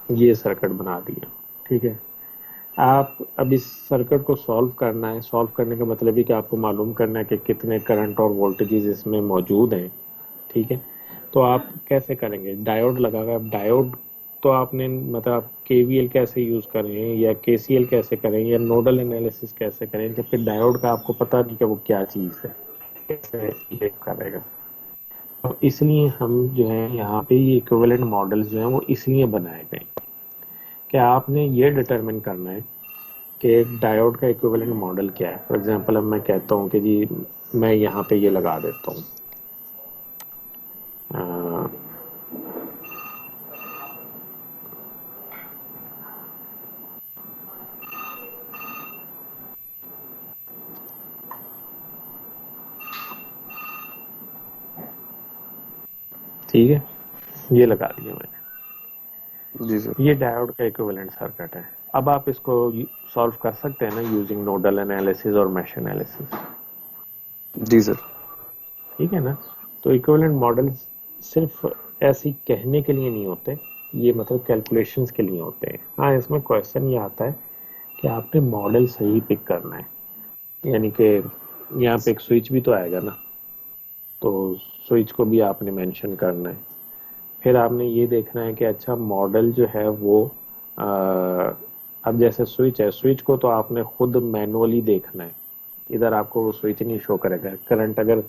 Speaker 1: ये सर्किट बना दिया, ठीक है। आप अब इस सर्किट को सॉल्व करना है, सॉल्व करने का मतलब है कि आपको मालूम करना है कि कितने करंट और वोल्टेजेस इसमें मौजूद हैं, ठीक है। तो आप कैसे करेंगे? डायोड लगाकर। अब डायोड तो आपने मतलब आप KVL कैसे यूज करें या KCL कैसे करें या नोडल एनालिसिस कैसे करें, जब फिर डायोड का आपको पता नहीं कि वो क्या चीज है, कैसे बिहेव करेगा। तो इसलिए हम जो है यहाँ पे ये इक्विवेलेंट मॉडल्स जो हैं वो इसलिए बनाए गए कि आपने ये डिटरमिन करना है कि डायोड का इक्विवेलेंट मॉडल क्या है। फॉर एग्जांपल अब मैं कहता हूँ कि जी मैं यहाँ पे ये लगा देता हूँ। अ, ठीक है, ये लगा दिया मैंने।
Speaker 4: जी सर।
Speaker 1: ये डायोड का इक्विवेलेंट सर्किट है। अब आप इसको सॉल्व कर सकते हैं ना यूजिंग नोडल एनालिसिस और मैश एनालिसिस।
Speaker 4: जी सर।
Speaker 1: ठीक है ना। तो इक्विवेलेंट मॉडल सिर्फ ऐसे ही कहने के लिए नहीं होते, ये मतलब कैलकुलेशंस के लिए होते हैं। हाँ, इसमें क्वेश्चन ये आता है कि आपने मॉडल सही पिक करना है, यानी कि यहाँ पे एक स्विच भी तो आएगा ना, तो स्विच को भी आपने मेंशन करना है। फिर आपने ये देखना है कि अच्छा मॉडल जो है वो अ, अब जैसे स्विच है, स्विच को तो आपने खुद मैनुअली देखना है। इधर आपको वो स्विच नहीं शो करेगा। करंट अगर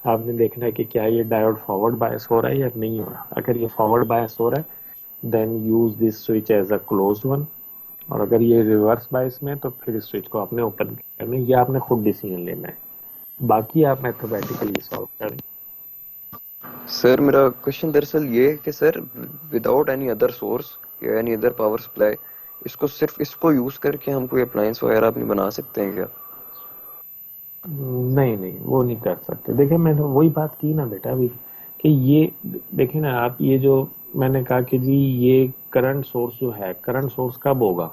Speaker 1: आपने देखना है कि क्या ये डायोड फॉरवर्ड बायस हो रहा है या नहीं हो रहा। अगर ये फॉरवर्ड बायस हो रहा है then use this switch as a closed one, और अगर ये रिवर्स बायस में तो फिर इस स्विच को आपने ओपन करना है। ये आपने खुद डिसीजन लेना है, बाकी आप मैथमेटिकली सॉल्व करें।
Speaker 4: सर मेरा क्वेश्चन दरअसल ये है कि sir without any other source या एनी अदर पावर सप्लाई, इसको सिर्फ इसको यूज करके हम कोई अप्लायंस वगैरह अपनी बना सकते हैं क्या?
Speaker 1: नहीं नहीं, वो नहीं कर सकते। देखिए मैंने वही बात की ना बेटा अभी, कि ये देखिए ना आप, ये जो मैंने कहा कि जी ये करंट सोर्स जो है, करंट सोर्स कब होगा,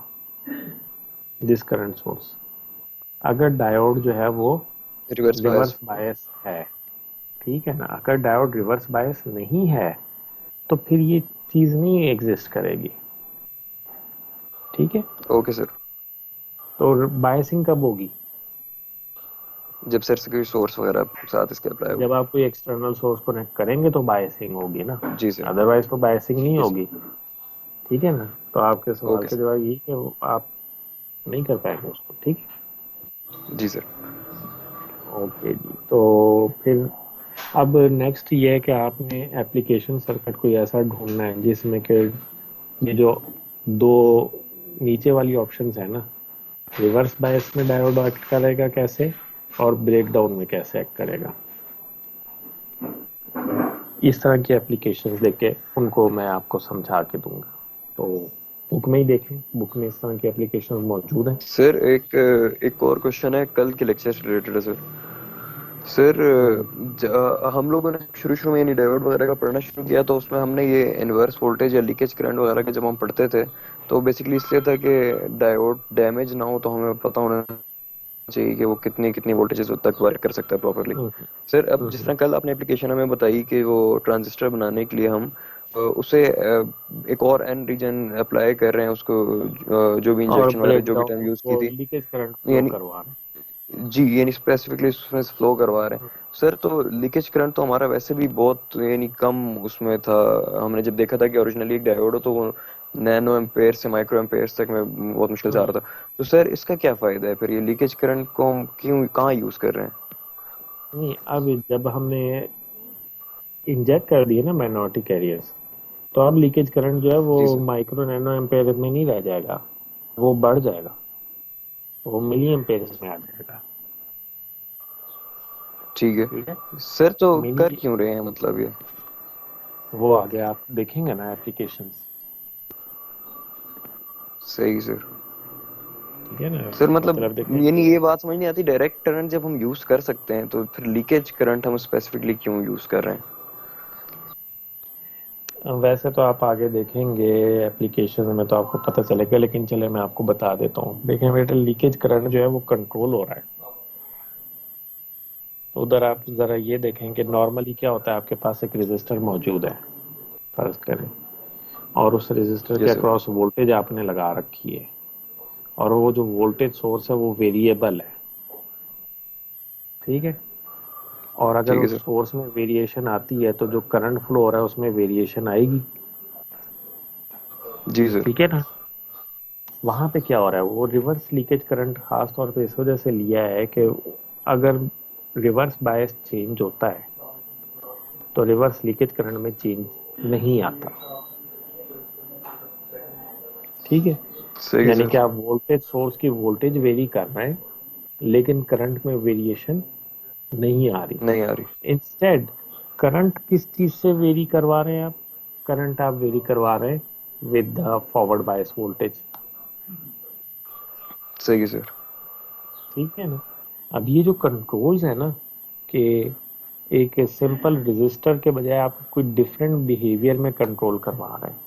Speaker 1: दिस करंट सोर्स अगर डायोड जो है वो
Speaker 4: रिवर्स बायस।
Speaker 1: रिवर्स बायस है। ठीक है ना। अगर डायोड रिवर्स बायस नहीं है तो फिर ये चीज नहीं एग्जिस्ट करेगी। ठीक है।
Speaker 4: Okay sir.
Speaker 1: तो बायसिंग कब होगी,
Speaker 4: जब सर से कोई सोर्स वगैरह साथ इसके अप्लाई हो।
Speaker 1: जब आप कोई एक्सटर्नल सोर्स कनेक्ट करेंगे तो बायसिंग होगी ना,
Speaker 4: जी सर।
Speaker 1: अदरवाइज तो बायसिंग नहीं
Speaker 4: जी सर।
Speaker 1: होगी। ठीक है ना। तो आपके सवाल
Speaker 4: ओके
Speaker 1: का
Speaker 4: सर।
Speaker 1: जवाब यही है कि आप नहीं कर पाएंगे उसको। ठीक
Speaker 4: जी सर।
Speaker 1: है। ओके जी। तो फिर अब नेक्स्ट ये है कि आपने एप्लीकेशन सर्किट कोई ऐसा ढूंढना है जिसमें कि ये जो दो नीचे वाली ऑप्शंस है ना, रिवर्स बायस में डायोड एक्ट करेगा कैसे और ब्रेकडाउन में कैसे एक्ट करेगा, इस तरह की एप्लीकेशंस देके उनको मैं आपको समझा के दूंगा। तो बुक में ही देखें, बुक में इस तरह की एप्लीकेशन मौजूद हैं।
Speaker 4: सर एक और क्वेश्चन है कल के लेक्चर से रिलेटेड है सर। सर हम लोगों ने शुरू शुरू में यानी डायोड वगैरह का पढ़ना शुरू किया तो उसमें हमने ये इनवर्स वोल्टेज या लीकेज करंट वगैरह के जब हम पढ़ते थे तो बेसिकली इसलिए था कि डायोड डैमेज ना हो, तो हमें पता होना चाहिए कि वो कितनी कितनी वोल्टेजेस तक वर्क कर सकता है प्रॉपरली।
Speaker 1: हम्म,
Speaker 4: सर अब जिस
Speaker 1: हम्म,
Speaker 4: तरह कल आपने एप्लीकेशन हमें बताई कि वो ट्रांजिस्टर बनाने के लिए हम उसे एक और एन रीजन अप्लाई कर रहे हैं उसको, जो भी
Speaker 1: और
Speaker 4: इंजेक्शन वगैरह जो भी टर्म
Speaker 1: ब्रेकडाउन
Speaker 4: यूज की
Speaker 1: वो
Speaker 4: थी,
Speaker 1: लीकेज करंट फ्लो
Speaker 4: यानी
Speaker 1: करवा रहे
Speaker 4: जी यानी स्पेसिफिकली उसमें फ्लो करवा रहे
Speaker 1: हैं।
Speaker 4: हैं। सर तो लीकेज करंट तो हमारा वैसे भी बहुत यानी कम उसमें था। हमने जब देखा था कि ओरिजिनली एक डायोड हो तो वो नैनो एम्पेयर से माइक्रो एम्पेयर तक में बहुत मुश्किल से आ रहा था। तो सर इसका क्या फायदा है फिर, ये लीकेज करंट को हम क्यों कहाँ यूज कर रहे हैं?
Speaker 1: नहीं, अब जब हमने इंजेक्ट कर दिए ना माइनॉरिटी कैरियर्स, तो अब लीकेज करंट जो है वो
Speaker 4: जी सर।
Speaker 1: माइक्रो नैनो एम्पेयर में नहीं रह जाएगा, वो बढ़ जाएगा, वो मिली एम्पेयर में आ जाएगा।
Speaker 4: ठीक है।
Speaker 1: ठीक है।
Speaker 4: सर तो कर
Speaker 1: मिली
Speaker 4: क्यों रहे हैं मतलब ये?
Speaker 1: वो आगे आप देखेंगे ना एप्लीकेशंस।
Speaker 4: सही सर।
Speaker 1: ठीक है ना।
Speaker 4: सर मतलब
Speaker 1: मतलब देखें
Speaker 4: यानी
Speaker 1: कि
Speaker 4: ये बात समझ नहीं आती, डायरेक्ट करंट जब हम यूज कर सकते हैं तो फिर लीकेज करंट हम स्पेसिफिकली क्यों यूज कर रहे हैं?
Speaker 1: वैसे तो आप आगे देखेंगे एप्लीकेशन में तो आपको पता चलेगा, लेकिन चले मैं आपको बता देता हूँ। देखें बेटा, लीकेज करंट जो है वो कंट्रोल हो रहा है। तो उधर आप जरा ये देखें कि नॉर्मली क्या होता है, आपके पास एक रेजिस्टर मौजूद है फर्ज करें, और उस रेजिस्टर के
Speaker 4: यस सर।
Speaker 1: अक्रॉस वोल्टेज आपने लगा रखी है, और वो जो वोल्टेज सोर्स है वो वेरिएबल है। ठीक है। और अगर
Speaker 4: ठीक है
Speaker 1: उस
Speaker 4: सर।
Speaker 1: सोर्स में वेरिएशन आती है तो जो करंट फ्लो हो रहा है उसमें वेरिएशन आएगी।
Speaker 4: जी सर।
Speaker 1: ठीक है ना। वहां पे क्या हो रहा है, वो रिवर्स लीकेज करंट खास तौर पे इस वजह से लिया है कि अगर रिवर्स बायस चेंज होता है तो रिवर्स लीकेज करंट में चेंज नहीं आता। ठीक है।
Speaker 4: सही है
Speaker 1: यानी
Speaker 4: सर।
Speaker 1: कि आप वोल्टेज सोर्स की वोल्टेज वेरी कर रहे हैं लेकिन करंट में वेरिएशन नहीं आ रही।
Speaker 4: नहीं आ रही।
Speaker 1: इंस्टेड करंट किस चीज से वेरी करवा रहे हैं आप? करंट आप वेरी करवा रहे हैं with the forward bias voltage.
Speaker 4: सही है सर।
Speaker 1: ठीक है ना। अब ये जो कंट्रोल्स है ना कि एक सिंपल रजिस्टर के बजाय आप कोई डिफरेंट बिहेवियर में कंट्रोल करवा रहे हैं,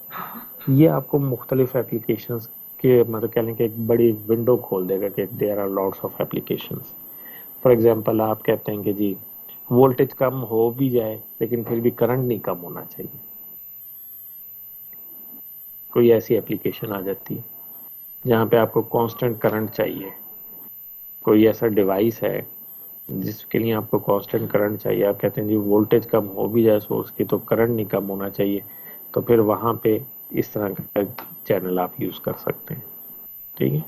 Speaker 1: ये आपको मुख्तलिफ एप्लीकेशंस के मतलब कह लें कि एक बड़ी विंडो खोल देगा कि there are lots of applications. For example आप कहते हैं कि जी वोल्टेज कम हो भी जाए लेकिन फिर भी करंट नहीं कम होना चाहिए, कोई ऐसी एप्लीकेशन आ जाती है जहाँ पे आपको कांस्टेंट करंट चाहिए। कोई ऐसा डिवाइस है जिसके लिए आपको कांस्टेंट करंट चाहिए, आप कहते हैं जी वोल्टेज कम हो भी जाए सोर्स की तो करंट नहीं कम होना चाहिए, तो फिर वहाँ पे इस तरह का चैनल आप यूज कर सकते हैं। ठीक है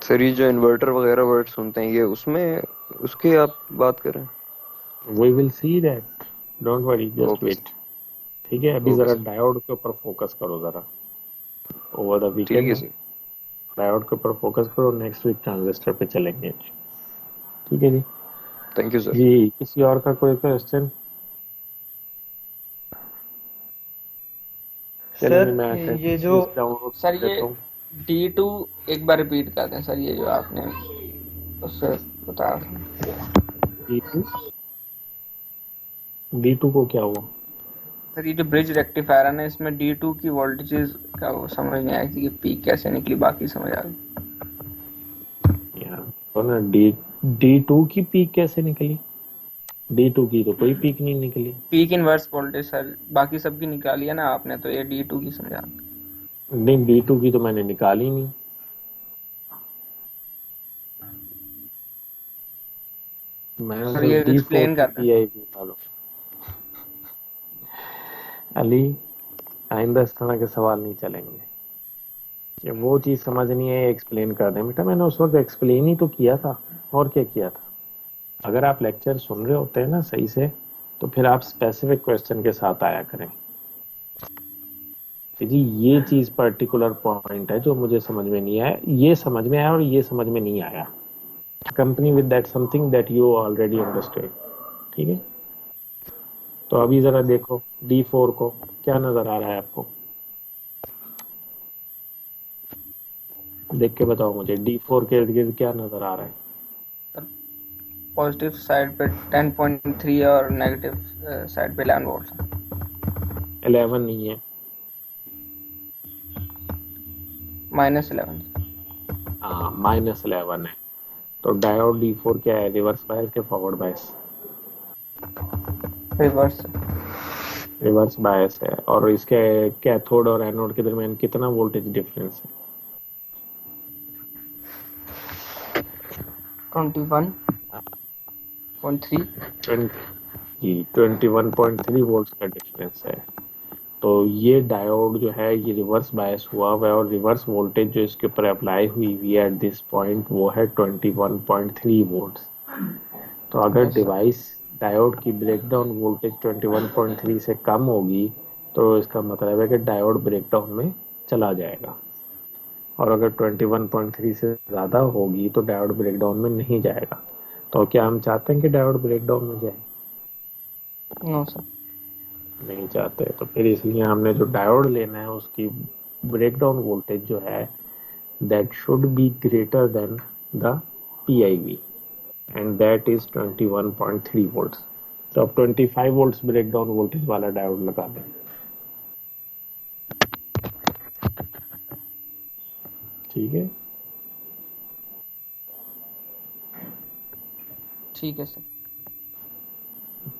Speaker 4: सर ये जो इन्वर्टर वगैरह वर्ड सुनते हैं ये उसमें उसकी आप बात करें।
Speaker 1: We will see that, don't worry, just
Speaker 4: okay
Speaker 1: wait. ठीक है अभी
Speaker 4: ओके
Speaker 1: जरा
Speaker 4: सर।
Speaker 1: डायोड के ऊपर फोकस करो जरा, ओवर द
Speaker 4: ठीक
Speaker 1: वीकेंड
Speaker 4: है
Speaker 1: ना
Speaker 4: सर।
Speaker 1: डायोड के ऊपर फोकस करो, नेक्स्ट वीक ट्रांजिस्टर पे चलेंगे। ठीक है जी।
Speaker 4: Thank you sir.
Speaker 1: जी किसी और का कोई क्वेश्चन? चलेंगे,
Speaker 2: सर
Speaker 1: मैं
Speaker 2: ये
Speaker 1: अटेंडेंस
Speaker 2: जो
Speaker 1: लिस्ट डाउनलोड
Speaker 9: सर
Speaker 1: कर
Speaker 9: ये
Speaker 1: देता हूँ।
Speaker 9: D2 एक बार रिपीट कर दें सर, ये जो आपने उससे बताया था।
Speaker 1: D2 को क्या हुआ?
Speaker 9: सर ये जो ब्रिज रेक्टिफायर है ना, इसमें D2 की वोल्टेजेस का वो समझ नहीं आया कि ये पीक कैसे निकली, बाकी समझ आ गई।
Speaker 1: यार तो ना D2 की पीक कैसे निकली? D2 की तो कोई पीक नहीं निकली।
Speaker 9: पीक इनवर्स वोल्टेज सर, बाकी सबकी निकाली है ना आपने, तो ये D2 की समझा।
Speaker 1: नहीं D2 की तो मैंने निकाली नहीं। मैंने
Speaker 9: सर
Speaker 1: तो
Speaker 9: ये
Speaker 1: D4
Speaker 9: एक्सप्लेन
Speaker 1: की
Speaker 9: कर दें।
Speaker 1: PI निकालो। अली आइंदा इस तरह के सवाल नहीं चलेंगे, ये वो चीज समझ नहीं है एक्सप्लेन कर दें। बेटा मैंने उस वक्त एक्सप्लेन ही तो किया था, और क्या किया था। अगर आप लेक्चर सुन रहे होते हैं ना सही से तो फिर आप स्पेसिफिक क्वेश्चन के साथ आया करें कि जी ये चीज पर्टिकुलर पॉइंट है जो मुझे समझ में नहीं आया, ये समझ में आया और ये समझ में नहीं आया। Company with that something that you already understand. ठीक है तो अभी जरा देखो D4 को क्या नजर आ रहा है आपको, देख के बताओ मुझे D4 के इर्द गिर्द क्या नजर आ रहा है।
Speaker 9: पॉजिटिव साइड पे 10.3 और नेगेटिव साइड पे 11 वोल्ट।
Speaker 1: 11 नहीं है,
Speaker 9: -11।
Speaker 1: हाँ -11 है। तो डायोड D4 क्या है, रिवर्स बायस के forward bias?
Speaker 9: Reverse.
Speaker 1: Reverse bias है। और इसके कैथोड और एनोड के दरमियान कितना वोल्टेज डिफरेंस है?
Speaker 9: 21.3।
Speaker 1: 21.3 वोल्ट का डिफरेंस है। तो ये डायोड जो है ये रिवर्स बायस हुआ हुआ है और रिवर्स वोल्टेज जो इसके ऊपर अप्लाई हुई हुई है एट दिस पॉइंट वो है 21.3 वोल्ट। तो अगर
Speaker 9: यस सर।
Speaker 1: डिवाइस डायोड की ब्रेकडाउन वोल्टेज 21.3 से कम होगी तो इसका मतलब है कि डायोड ब्रेकडाउन में चला जाएगा, और अगर 21.3 से ज़्यादा होगी तो डायोड ब्रेकडाउन में नहीं जाएगा। तो क्या हम चाहते हैं कि डायोड ब्रेकडाउन में जाए?
Speaker 9: No sir.
Speaker 1: नहीं चाहते। तो फिर इसलिए हमने जो डायोड लेना है उसकी ब्रेकडाउन वोल्टेज जो है that should be greater then the PIV and that is 21.3 volts. तो अब 25 वोल्ट्स ब्रेकडाउन वोल्टेज वाला डायोड लगा दें। ठीक है
Speaker 9: ठीक है सर।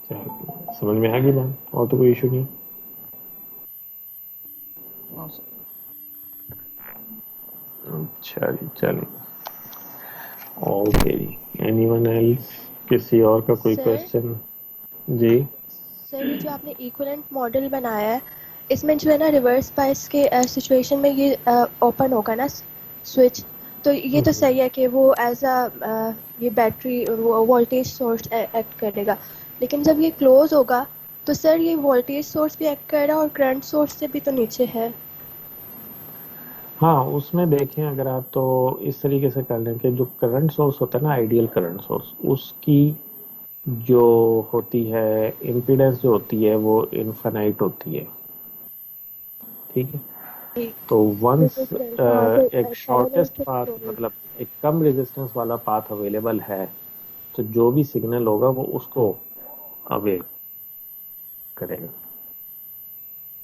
Speaker 1: चलिए समझ में आ गई बात, और तो कोई इशू नहीं।
Speaker 9: No sir.
Speaker 1: अच्छा जी चलिए ओके जी। एनीवन एल्स, किसी और का कोई
Speaker 8: सर
Speaker 1: क्वेश्चन? जी
Speaker 8: सर ये जो आपने इक्विवेलेंट मॉडल बनाया है इसमें जो है ना रिवर्स बायस के सिचुएशन में ये ओपन होगा ना स्विच, तो ये तो सही है कि वो एज अ ये बैटरी वोल्टेज सोर्स एक्ट करेगा, लेकिन जब ये क्लोज होगा तो सर ये वोल्टेज सोर्स भी एक्ट कर रहा है और करंट सोर्स से भी तो नीचे है।
Speaker 1: हाँ, उसमें देखें अगर आप तो इस तरीके से कर लें कि जो करंट सोर्स होता है ना, आइडियल करंट सोर्स, उसकी जो होती है इम्पीडेंस जो होती है वो इनफाइनाइट होती है, ठीक है।
Speaker 8: ठीक।
Speaker 1: तो वंस
Speaker 8: रेजिस्टेंस हाँ तो
Speaker 1: एक
Speaker 8: थेवेनिन
Speaker 1: शॉर्टेस्ट
Speaker 8: से
Speaker 1: पाथ,
Speaker 8: थ्योरम।
Speaker 1: मतलब एक कम रेजिस्टेंस वाला पाथ अवेलेबल है, तो जो भी सिग्नल होगा वो उसको अवेल करेगा।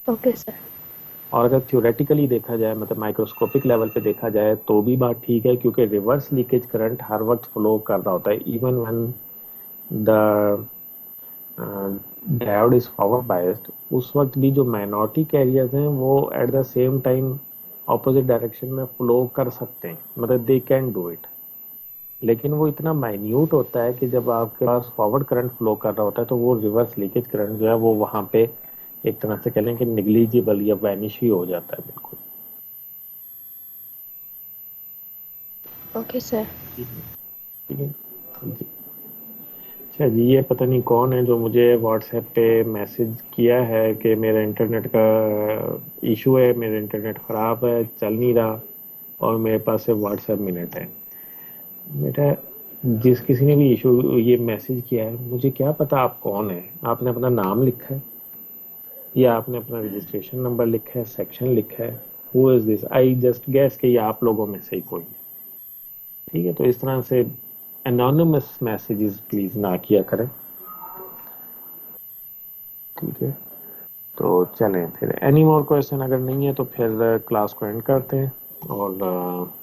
Speaker 8: Okay sir.
Speaker 1: और अगर थ्योरेटिकली देखा जाए, मतलब माइक्रोस्कोपिक लेवल पे देखा जाए, तो भी बात ठीक है, क्योंकि रिवर्स लीकेज करंट हर वक्त फ्लो कर रहा होता है, even when the diode is forward biased. उस वक्त भी जो माइनॉरिटी कैरियर्स हैं वो at the same time opposite direction में फ्लो कर सकते हैं, मतलब दे कैन डू इट। लेकिन वो इतना माइन्यूट होता है कि जब आपके पास फॉरवर्ड करंट फ्लो कर रहा होता है तो वो रिवर्स लीकेज करंट जो है वो वहां पे एक तरह से कह लें कि निग्लिजिबल या वैनिश ही हो जाता है बिल्कुल।
Speaker 8: Okay sir.
Speaker 1: ठीक है, ठीक है जी। अच्छा जी, ये पता नहीं कौन है जो मुझे व्हाट्सएप पे मैसेज किया है कि मेरा इंटरनेट का इशू है, मेरा इंटरनेट ख़राब है, चल नहीं रहा, और मेरे पास सिर्फ व्हाट्सएप मिनट है। बेटा, जिस किसी ने भी इशू ये मैसेज किया है, मुझे क्या पता आप कौन है। आपने अपना नाम लिखा है या आपने अपना रजिस्ट्रेशन नंबर लिखा है, सेक्शन लिखा है? Who is this? I just guess कि ये आप लोगों में से ही कोई है। ठीक है, तो इस तरह से एनोनिमस मैसेजेस प्लीज ना किया करें, ठीक है। तो चलें फिर, एनी मोर क्वेश्चन अगर नहीं है तो फिर क्लास को एंड करते हैं, और